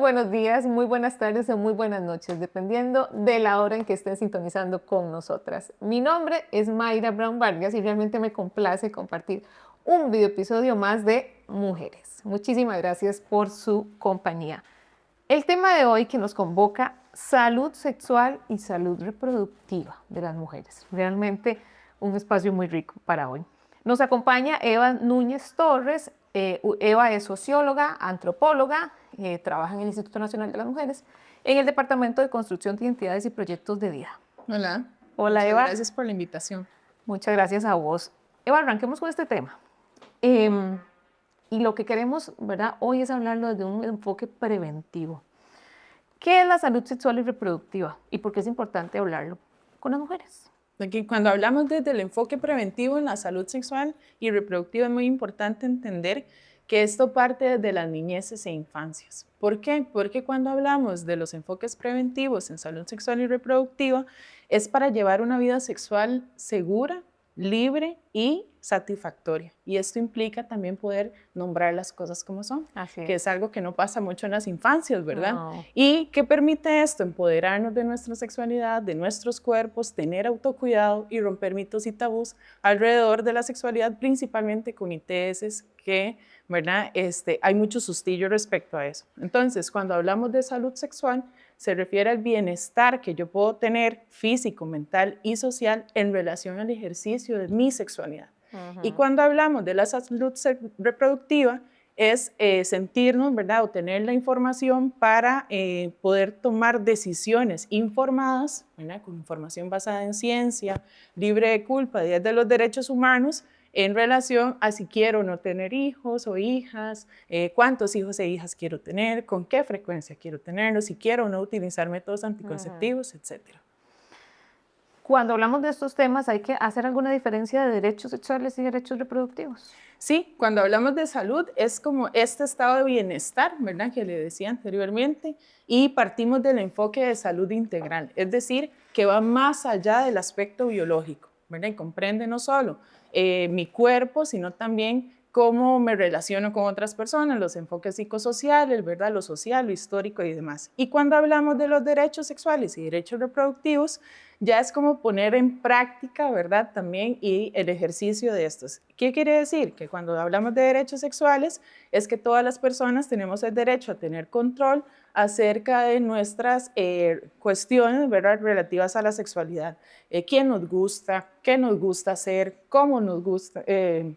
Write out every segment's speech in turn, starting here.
buenos días, muy buenas tardes o muy buenas noches, dependiendo de la hora en que estén sintonizando con nosotras. Mi nombre es Mayra Brown Vargas y realmente me complace compartir un video episodio más de Mujeres. Muchísimas gracias por su compañía. El tema de hoy que nos convoca, salud sexual y salud reproductiva de las mujeres. Realmente un espacio muy rico para hoy. Nos acompaña Eva Núñez Torres. Eva es socióloga, antropóloga, trabaja en el Instituto Nacional de las Mujeres, en el Departamento de Construcción de Identidades y Proyectos de Vida. Hola. Hola, Muchas Eva. Gracias por la invitación. Muchas gracias a vos. Eva, arranquemos con este tema. Y lo que queremos, ¿verdad?, hoy es hablarlo desde un enfoque preventivo. ¿Qué es la salud sexual y reproductiva? ¿Y por qué es importante hablarlo con las mujeres? Aquí, cuando hablamos desde el enfoque preventivo en la salud sexual y reproductiva, es muy importante entender que esto parte desde las niñeces e infancias. ¿Por qué? Porque cuando hablamos de los enfoques preventivos en salud sexual y reproductiva, es para llevar una vida sexual segura, libre y satisfactoria. Y esto implica también poder nombrar las cosas como son, que es algo que no pasa mucho en las infancias, ¿verdad? No. ¿Y qué permite esto? Empoderarnos de nuestra sexualidad, de nuestros cuerpos, tener autocuidado y romper mitos y tabús alrededor de la sexualidad, principalmente con ITS que, ¿verdad? Hay mucho sustillo respecto a eso. Entonces, cuando hablamos de salud sexual, se refiere al bienestar que yo puedo tener físico, mental y social en relación al ejercicio de mi sexualidad. Y cuando hablamos de la salud reproductiva, es sentirnos, ¿verdad?, o tener la información para poder tomar decisiones informadas, ¿verdad?, con información basada en ciencia, libre de culpa, desde los derechos humanos, en relación a si quiero o no tener hijos o hijas, cuántos hijos e hijas quiero tener, con qué frecuencia quiero tenerlos, si quiero o no utilizar métodos anticonceptivos, etc. Cuando hablamos de estos temas, ¿hay que hacer alguna diferencia de derechos sexuales y derechos reproductivos? Sí, cuando hablamos de salud es como este estado de bienestar, ¿verdad?, que le decía anteriormente, y partimos del enfoque de salud integral, es decir, que va más allá del aspecto biológico, ¿verdad?, y comprende no solo mi cuerpo, sino también cómo me relaciono con otras personas, los enfoques psicosociales, ¿verdad?, lo social, lo histórico y demás. Y cuando hablamos de los derechos sexuales y derechos reproductivos, ya es como poner en práctica, ¿verdad?, también y el ejercicio de estos. ¿Qué quiere decir? Que cuando hablamos de derechos sexuales es que todas las personas tenemos el derecho a tener control acerca de nuestras cuestiones, ¿verdad?, relativas a la sexualidad. ¿Qué nos gusta hacer, cómo nos gusta,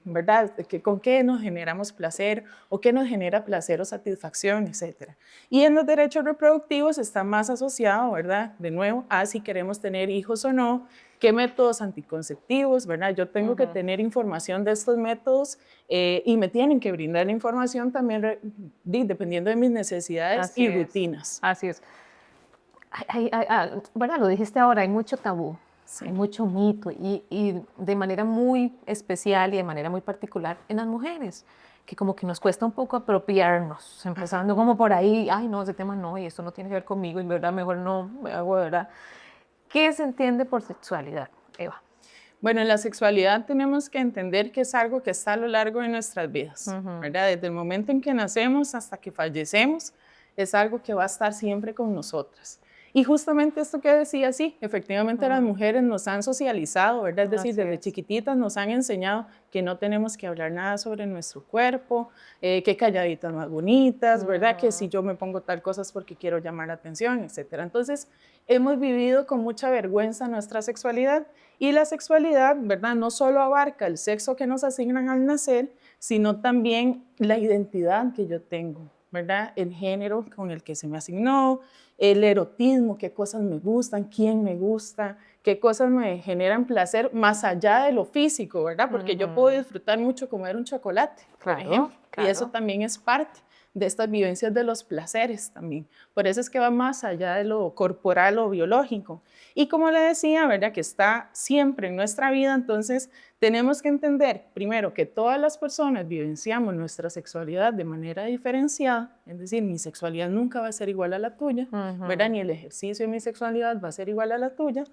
¿verdad?, con qué nos generamos placer o qué nos genera placer o satisfacción, etcétera. Y en los derechos reproductivos está más asociado, ¿verdad?, de nuevo, a si queremos tener hijos o no, qué métodos anticonceptivos, ¿verdad? Yo tengo que tener información de estos métodos y me tienen que brindar la información también dependiendo de mis necesidades y rutinas. Así es. ¿Verdad? Lo dijiste ahora, hay mucho tabú, Sí. hay mucho mito y de manera muy especial y de manera muy particular en las mujeres, que como que nos cuesta un poco apropiarnos, empezando como por ahí, ay no, ese tema no, y esto no tiene que ver conmigo, y verdad, mejor no me hago, ¿verdad? ¿Qué se entiende por sexualidad, Eva? Bueno, en la sexualidad tenemos que entender que es algo que está a lo largo de nuestras vidas, ¿verdad? Desde el momento en que nacemos hasta que fallecemos, es algo que va a estar siempre con nosotras. Y justamente esto que decía, sí, efectivamente las mujeres nos han socializado, ¿verdad? Es decir, desde chiquititas nos han enseñado que no tenemos que hablar nada sobre nuestro cuerpo, que calladitas más bonitas, ¿verdad? Que si yo me pongo tal cosa es porque quiero llamar la atención, etcétera. Entonces, hemos vivido con mucha vergüenza nuestra sexualidad y la sexualidad, ¿verdad?, no solo abarca el sexo que nos asignan al nacer, sino también la identidad que yo tengo, ¿verdad?, el género con el que se me asignó, el erotismo, qué cosas me gustan, quién me gusta, qué cosas me generan placer más allá de lo físico, ¿verdad? Porque yo puedo disfrutar mucho comer un chocolate, por ejemplo, y eso también es parte de estas vivencias de los placeres también. Por eso es que va más allá de lo corporal o biológico. Y como le decía, ¿verdad?, que está siempre en nuestra vida, entonces tenemos que entender, primero, que todas las personas vivenciamos nuestra sexualidad de manera diferenciada, es decir, mi sexualidad nunca va a ser igual a la tuya, ¿verdad?, ni el ejercicio de mi sexualidad va a ser igual a la tuya,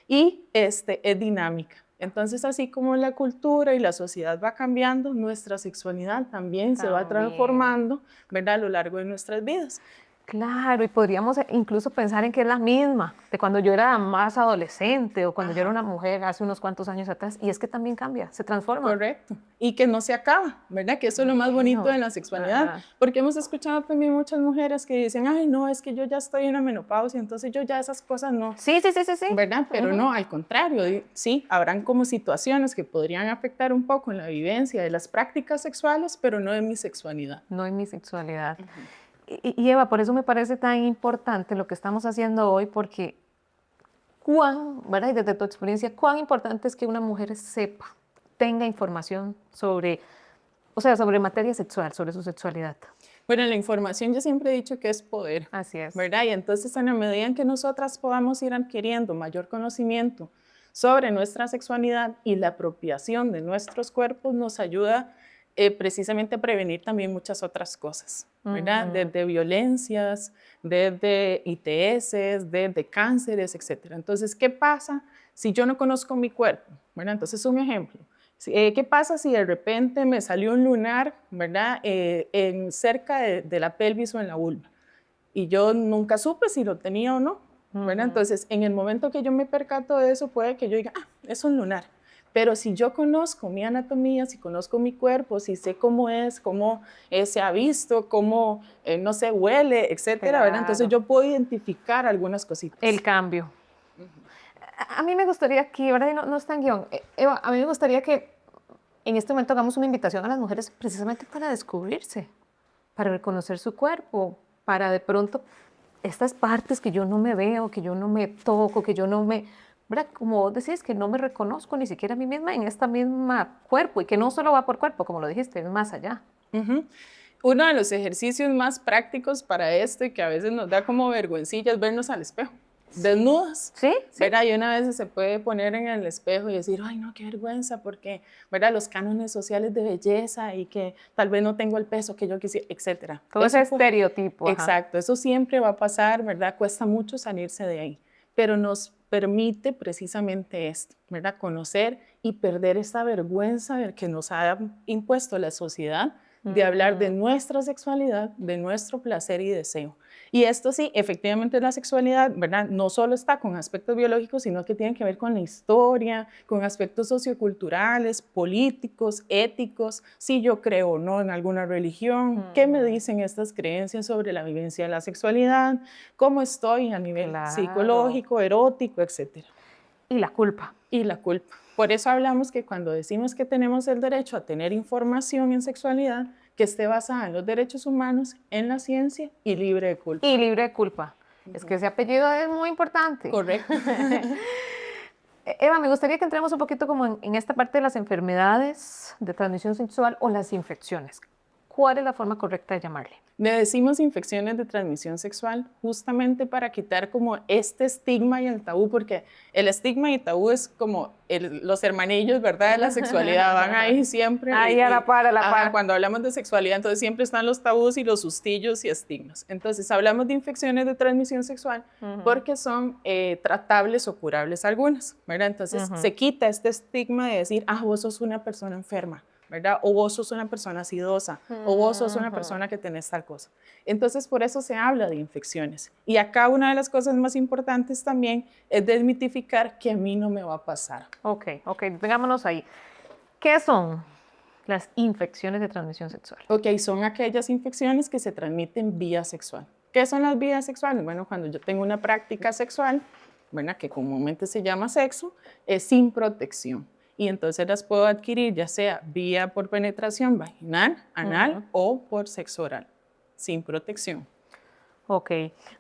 y es dinámica. Entonces, así como la cultura y la sociedad va cambiando, nuestra sexualidad también se va transformando, ¿verdad?, a lo largo de nuestras vidas. Claro, y podríamos incluso pensar en que es la misma de cuando yo era más adolescente o cuando yo era una mujer hace unos cuantos años atrás, y es que también cambia, se transforma. Correcto. Y que no se acaba, ¿verdad? Que eso es lo más bonito de la sexualidad. Ajá. Porque hemos escuchado también muchas mujeres que dicen, ay, no, es que yo ya estoy en la menopausia, entonces yo ya esas cosas no. Sí, sí, sí, sí, sí. ¿Verdad? Pero no, al contrario, sí, habrán como situaciones que podrían afectar un poco en la vivencia de las prácticas sexuales, pero no en mi sexualidad. No en mi sexualidad. Y Eva, por eso me parece tan importante lo que estamos haciendo hoy, porque ¿verdad? Y desde tu experiencia, cuán importante es que una mujer sepa, tenga información sobre, o sea, sobre materia sexual, sobre su sexualidad. Bueno, la información yo siempre he dicho que es poder. Así es. ¿Verdad? Y entonces en la medida en que nosotras podamos ir adquiriendo mayor conocimiento sobre nuestra sexualidad y la apropiación de nuestros cuerpos, nos ayuda precisamente a prevenir también muchas otras cosas, ¿verdad? Desde violencias, desde ITS, desde cánceres, etc. Entonces, ¿qué pasa si yo no conozco mi cuerpo? ¿Verdad? Entonces, un ejemplo. ¿Qué pasa si de repente me salió un lunar, ¿verdad? Cerca de la pelvis o en la vulva? Y yo nunca supe si lo tenía o no, ¿verdad? Entonces, en el momento que yo me percato de eso, puede que yo diga, es un lunar. Pero si yo conozco mi anatomía, si conozco mi cuerpo, si sé cómo es, cómo se ha visto, cómo, no sé, huele, etcétera, ¿verdad? Entonces yo puedo identificar algunas cositas. El cambio. A mí me gustaría que, ¿verdad? No está en guión. Eva, a mí me gustaría que en este momento hagamos una invitación a las mujeres precisamente para descubrirse, para reconocer su cuerpo, para de pronto estas partes que yo no me veo, que yo no me toco, que yo no me, ¿verdad? Como vos decís, que no me reconozco ni siquiera a mí misma en esta misma cuerpo, y que no solo va por cuerpo, como lo dijiste, es más allá. Uno de los ejercicios más prácticos para esto y que a veces nos da como vergüencilla es vernos al espejo. Desnudas, ¿Sí? ¿verdad? Y una vez se puede poner en el espejo y decir, ay, no, qué vergüenza, porque, ¿verdad? Los cánones sociales de belleza y que tal vez no tengo el peso que yo quisiera, etcétera. Todo ese estereotipo. Exacto, eso siempre va a pasar, ¿verdad? Cuesta mucho salirse de ahí, pero nos permite precisamente esto, ¿verdad? Conocer y perder esta vergüenza que nos ha impuesto la sociedad de hablar de nuestra sexualidad, de nuestro placer y deseo. Y esto sí, efectivamente la sexualidad, ¿verdad? No solo está con aspectos biológicos, sino que tiene que ver con la historia, con aspectos socioculturales, políticos, éticos, si yo creo o no en alguna religión, qué me dicen estas creencias sobre la vivencia de la sexualidad, cómo estoy a nivel psicológico, erótico, etc. Y la culpa. Y la culpa. Por eso hablamos que cuando decimos que tenemos el derecho a tener información en sexualidad, que esté basada en los derechos humanos, en la ciencia y libre de culpa. Y libre de culpa. Es que ese apellido es muy importante. Correcto. Eva, me gustaría que entremos un poquito como en esta parte de las enfermedades de transmisión sexual o las infecciones. ¿Cuál es la forma correcta de llamarle? Le decimos infecciones de transmisión sexual justamente para quitar como este estigma y el tabú, porque el estigma y tabú es como los hermanillos, ¿verdad? De la sexualidad, van ahí siempre. Ahí a la par, a la par. Cuando hablamos de sexualidad, entonces siempre están los tabús y los sustillos y estigmas. Entonces hablamos de infecciones de transmisión sexual porque son tratables o curables algunas, ¿verdad? Entonces se quita este estigma de decir, vos sos una persona enferma, ¿verdad? O vos sos una persona acidosa, o vos sos una persona que tenés tal cosa. Entonces, por eso se habla de infecciones. Y acá una de las cosas más importantes también es desmitificar que a mí no me va a pasar. Ok, detengámonos ahí. ¿Qué son las infecciones de transmisión sexual? Ok, son aquellas infecciones que se transmiten vía sexual. ¿Qué son las vías sexuales? Bueno, cuando yo tengo una práctica sexual, ¿verdad? Que comúnmente se llama sexo, es sin protección. Y entonces las puedo adquirir ya sea vía por penetración vaginal, anal o por sexo oral, sin protección. Ok.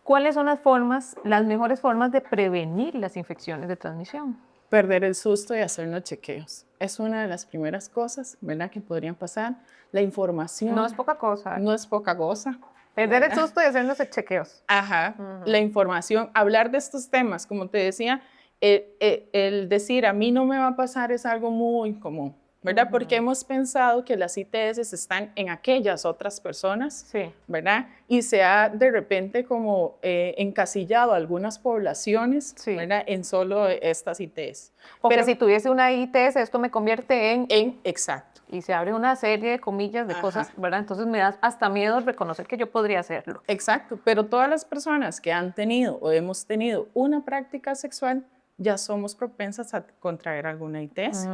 ¿Cuáles son las mejores formas de prevenir las infecciones de transmisión? Perder el susto y hacernos chequeos. Es una de las primeras cosas, ¿verdad?, que podrían pasar. La información. No es poca cosa. No es poca cosa. Perder el susto y hacernos chequeos. Ajá. La información, hablar de estos temas, como te decía, el decir a mí no me va a pasar es algo muy común, ¿verdad? Porque hemos pensado que las ITS están en aquellas otras personas, Sí. ¿verdad? Y se ha de repente como encasillado algunas poblaciones, Sí. ¿verdad? En solo estas ITS. O que Pero si tuviese una ITS, esto me convierte en... exacto. Y se abre una serie de comillas de Ajá. cosas, ¿verdad? Entonces me da hasta miedo reconocer que yo podría hacerlo. Exacto, pero todas las personas que han tenido o hemos tenido una práctica sexual ya somos propensas a contraer alguna ITS,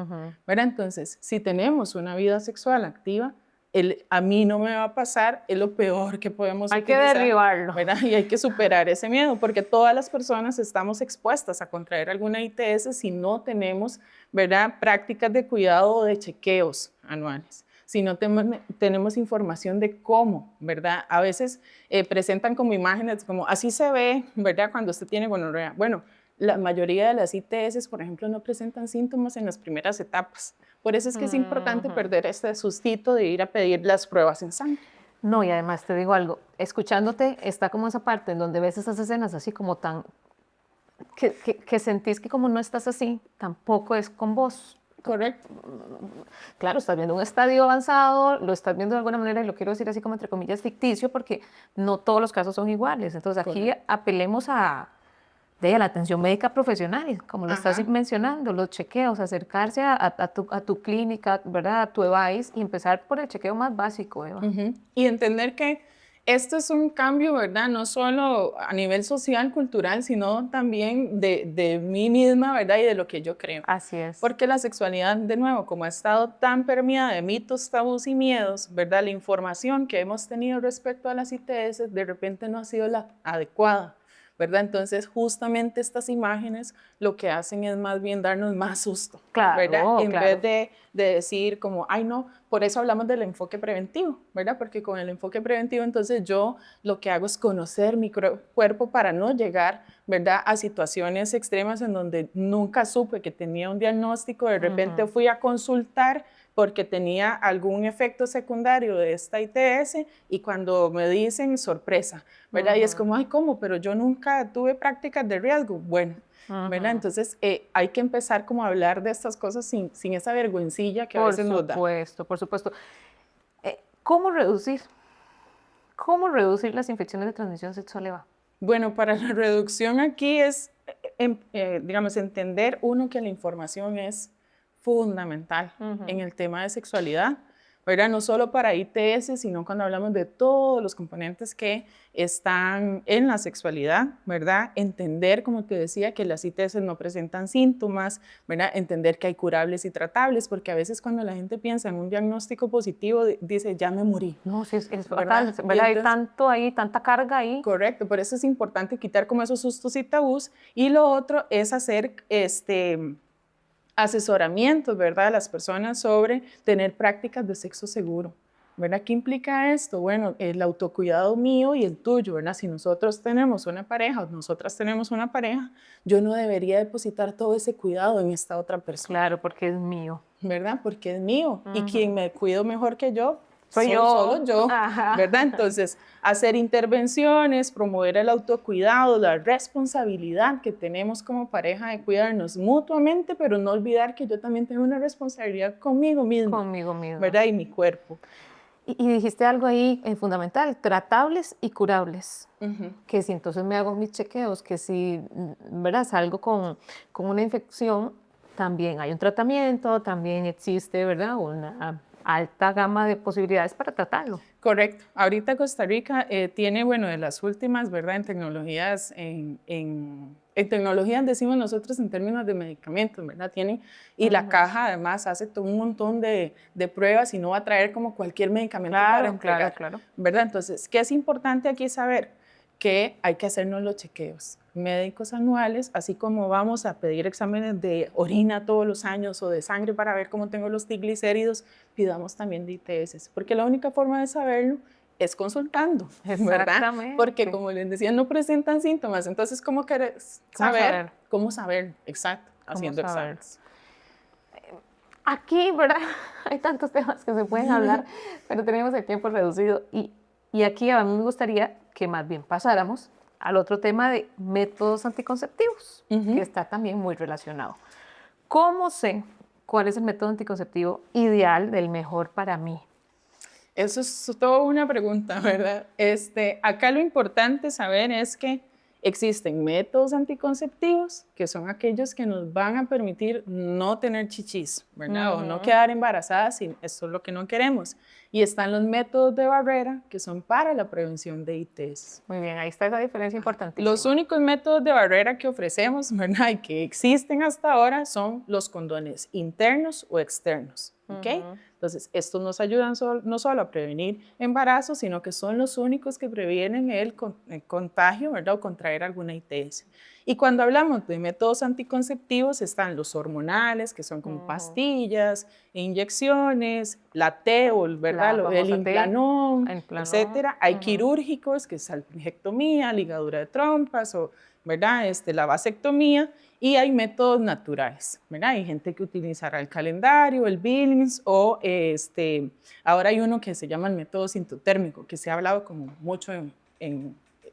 ¿verdad? Entonces, si tenemos una vida sexual activa, a mí no me va a pasar, es lo peor que podemos Hay utilizar, que derribarlo, ¿verdad? Y hay que superar ese miedo, porque todas las personas estamos expuestas a contraer alguna ITS si no tenemos, ¿verdad?, prácticas de cuidado o de chequeos anuales. Si no tenemos información de cómo, ¿verdad? A veces presentan como imágenes, como así se ve, ¿verdad?, cuando usted tiene gonorrea. Bueno, la mayoría de las ITS, por ejemplo, no presentan síntomas en las primeras etapas. Por eso es que es importante perder este sustito de ir a pedir las pruebas en sangre. No, y además te digo algo, escuchándote está como esa parte en donde ves esas escenas así como tan... que sentís que como no estás así, tampoco es con vos. Correcto. Claro, estás viendo un estadio avanzado, lo estás viendo de alguna manera, y lo quiero decir así como entre comillas ficticio, porque no todos los casos son iguales. Entonces aquí apelemos a la atención médica profesional, como lo estás mencionando, los chequeos, acercarse a tu clínica, ¿verdad? A tu EVAIS y empezar por el chequeo más básico, Eva. Y entender que esto es un cambio, ¿verdad? No solo a nivel social, cultural, sino también de mí misma, ¿verdad? Y de lo que yo creo. Así es. Porque la sexualidad, de nuevo, como ha estado tan permeada de mitos, tabús y miedos, ¿verdad? La información que hemos tenido respecto a las ITS de repente no ha sido la adecuada, ¿verdad? Entonces, justamente estas imágenes lo que hacen es más bien darnos más susto, claro, ¿verdad? En claro. vez de decir como, ay no, por eso hablamos del enfoque preventivo, ¿verdad? Porque con el enfoque preventivo, entonces yo lo que hago es conocer mi cuerpo para no llegar, ¿verdad?, a situaciones extremas en donde nunca supe que tenía un diagnóstico, de repente fui a consultar porque tenía algún efecto secundario de esta ITS y cuando me dicen, sorpresa, ¿verdad? Y es como, ay, ¿cómo? Pero yo nunca tuve prácticas de riesgo. Bueno, ¿verdad? Entonces hay que empezar como a hablar de estas cosas sin esa vergüencilla que a veces nos da. Por supuesto. ¿Cómo reducir las infecciones de transmisión sexual, Eva? Bueno, para la reducción aquí es, digamos, entender uno que la información es fundamental en el tema de sexualidad, ¿verdad? No solo para ITS, sino cuando hablamos de todos los componentes que están en la sexualidad, ¿verdad? Entender, como te decía, que las ITS no presentan síntomas, ¿verdad? Entender que hay curables y tratables, porque a veces cuando la gente piensa en un diagnóstico positivo, dice, ya me morí. No, sí, es fatal, ¿verdad? Hay tanto ahí, tanta carga ahí. Correcto, por eso es importante quitar como esos sustos y tabús. Y lo otro es hacer asesoramientos, ¿verdad?, a las personas sobre tener prácticas de sexo seguro, ¿verdad? ¿Qué implica esto? Bueno, el autocuidado mío y el tuyo, ¿verdad? Si nosotros tenemos una pareja o nosotras tenemos una pareja, yo no debería depositar todo ese cuidado en esta otra persona. Claro, porque es mío. ¿Verdad? Porque es mío. Y quien me cuido mejor que yo, soy solo yo, ¿verdad? Entonces, hacer intervenciones, promover el autocuidado, la responsabilidad que tenemos como pareja de cuidarnos mutuamente, pero no olvidar que yo también tengo una responsabilidad conmigo misma. Conmigo misma. ¿Verdad? Y mi cuerpo. Y dijiste algo ahí fundamental, tratables y curables. Que si entonces me hago mis chequeos, que si, ¿verdad?, salgo con una infección, también hay un tratamiento, también existe, ¿verdad?, una alta gama de posibilidades para tratarlo. Correcto. Ahorita Costa Rica tiene, bueno, de las últimas, ¿verdad?, en tecnologías, en tecnologías decimos nosotros en términos de medicamentos, ¿verdad? Tiene, y la caja además hace todo un montón de pruebas y no va a traer como cualquier medicamento para entregar, claro. ¿verdad? Entonces, ¿qué es importante aquí saber? Que hay que hacernos los chequeos médicos anuales, así como vamos a pedir exámenes de orina todos los años o de sangre para ver cómo tengo los triglicéridos, pidamos también de ITS, porque la única forma de saberlo es consultando, ¿verdad? Porque como les decía, no presentan síntomas, entonces ¿cómo querés saber? ¿Cómo saber? Exacto, haciendo exámenes. Aquí, ¿verdad? Hay tantos temas que se pueden hablar, pero tenemos el tiempo reducido y aquí a mí me gustaría que más bien pasáramos al otro tema de métodos anticonceptivos, que está también muy relacionado. ¿Cómo sé ¿cuál es el método anticonceptivo ideal, del mejor para mí? Eso es toda una pregunta, ¿verdad? Acá lo importante saber es que existen métodos anticonceptivos que son aquellos que nos van a permitir no tener chichis, ¿verdad? O no quedar embarazadas, y eso es lo que no queremos. Y están los métodos de barrera que son para la prevención de ITS. Muy bien, ahí está esa diferencia importantísima. Los únicos métodos de barrera que ofrecemos, ¿verdad? Y que existen hasta ahora son los condones internos o externos, ¿ok? Entonces, estos nos ayudan no solo a prevenir embarazos, sino que son los únicos que previenen el contagio, ¿verdad? O contraer alguna ITS. Y cuando hablamos de métodos anticonceptivos, están los hormonales, que son como pastillas, inyecciones, la TEOL, ¿verdad? El Implanon, etcétera. Hay quirúrgicos, que es la salpingectomía, ligadura de trompas, o, ¿verdad? La vasectomía. Y hay métodos naturales, ¿verdad? Hay gente que utilizará el calendario, el Billings, o ahora hay uno que se llama el método sintotérmico, que se ha hablado como mucho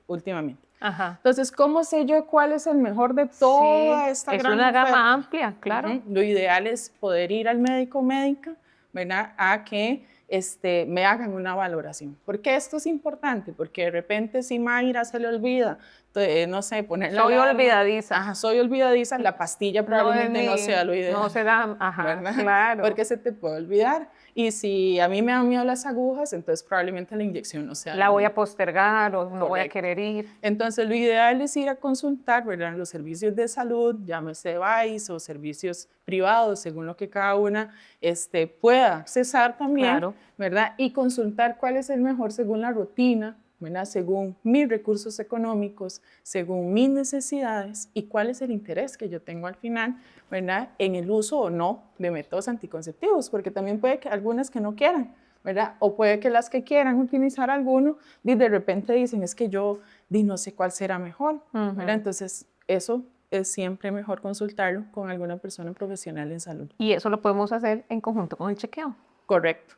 últimamente. Ajá. Entonces, ¿cómo sé yo cuál es el mejor de toda esta gran oferta? Es una gama amplia, claro. Lo ideal es poder ir al médico o médica, ¿verdad? A que me hagan una valoración. ¿Por qué esto es importante? Porque de repente si Mayra se le olvida, no sé, ponerla... Soy olvidadiza. Ajá, soy olvidadiza, la pastilla probablemente no sea lo ideal. No será, ajá, ¿verdad? claro. Porque se te puede olvidar. Y si a mí me dan miedo las agujas, entonces probablemente la inyección no sea... La voy a postergar o no voy a querer ir. Entonces lo ideal es ir a consultar, ¿verdad? Los servicios de salud, llámese VAIS o servicios privados, según lo que cada una pueda accesar también, claro, ¿verdad? Y consultar cuál es el mejor según la rutina, ¿verdad? Según mis recursos económicos, según mis necesidades y cuál es el interés que yo tengo al final, ¿verdad? En el uso o no de métodos anticonceptivos, porque también puede que algunas que no quieran, ¿verdad? O puede que las que quieran utilizar alguno y de repente dicen, es que yo no sé cuál será mejor, ¿verdad? Entonces, eso es siempre mejor consultarlo con alguna persona profesional en salud. Y eso lo podemos hacer en conjunto con el chequeo. Correcto.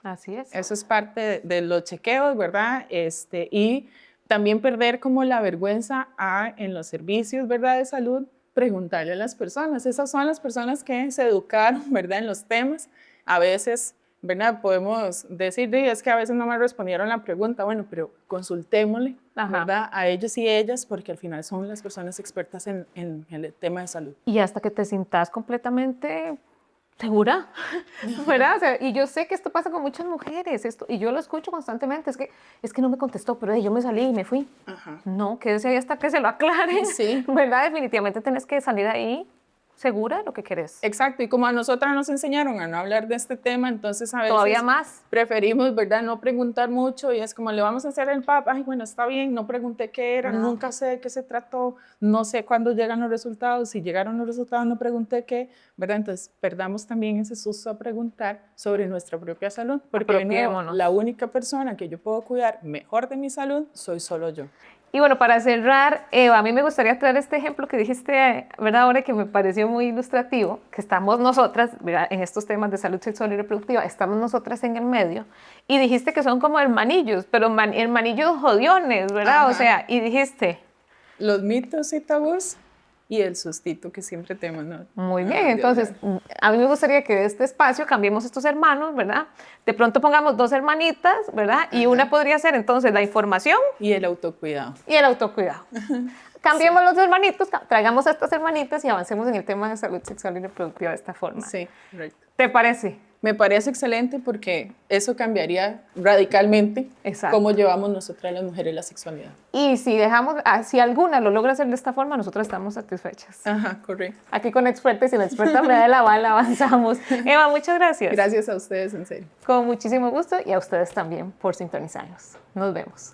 Así es. Eso es parte de los chequeos, ¿verdad? Y también perder como la vergüenza en los servicios, ¿verdad? De salud, preguntarle a las personas. Esas son las personas que se educaron, ¿verdad? En los temas. A veces, ¿verdad? Podemos decir, es que a veces no me respondieron la pregunta. Bueno, pero consultémosle, ¿verdad? A ellos y ellas, porque al final son las personas expertas en el tema de salud. Y hasta que te sientas completamente segura, ¿verdad? O sea, y yo sé que esto pasa con muchas mujeres, y yo lo escucho constantemente, es que no me contestó, pero yo me salí y me fui. Ajá. No, quédese ahí hasta que se lo aclare, sí, ¿verdad? Definitivamente tenés que salir ahí segura de lo que querés. Exacto, y como a nosotras nos enseñaron a no hablar de este tema, entonces a veces todavía más preferimos, ¿verdad? No preguntar mucho, y es como, le vamos a hacer el PAP, ay, bueno, está bien, no pregunté qué era, nunca sé de qué se trató, no sé cuándo llegan los resultados, si llegaron los resultados no pregunté qué, ¿verdad? Entonces perdamos también ese susto a preguntar sobre nuestra propia salud, porque de nuevo, la única persona que yo puedo cuidar mejor de mi salud soy solo yo. Y bueno, para cerrar, Eva, a mí me gustaría traer este ejemplo que dijiste, ¿verdad? Ahora, que me pareció muy ilustrativo, que estamos nosotras, ¿verdad? En estos temas de salud sexual y reproductiva, estamos nosotras en el medio, y dijiste que son como hermanillos, pero hermanillos jodiones, ¿verdad? Ajá. O sea, y dijiste... Los mitos y tabús y el sustito que siempre tenemos, ¿no? Muy bien, entonces a mí me gustaría que de este espacio cambiemos estos hermanos, ¿verdad? De pronto pongamos dos hermanitas, ¿verdad? Y una podría ser entonces la información. Y el autocuidado. Y el autocuidado. Cambiemos los hermanitos, traigamos a estas hermanitas y avancemos en el tema de salud sexual y reproductiva de esta forma. Sí, correcto. ¿Te parece? Me parece excelente porque eso cambiaría radicalmente cómo llevamos nosotras las mujeres la sexualidad. Y si si alguna lo logra hacer de esta forma, nosotras estamos satisfechas. Ajá, correcto. Aquí con expertos y la experta me da la bala, avanzamos. Eva, muchas gracias. Gracias a ustedes, en serio. Con muchísimo gusto, y a ustedes también por sintonizarnos. Nos vemos.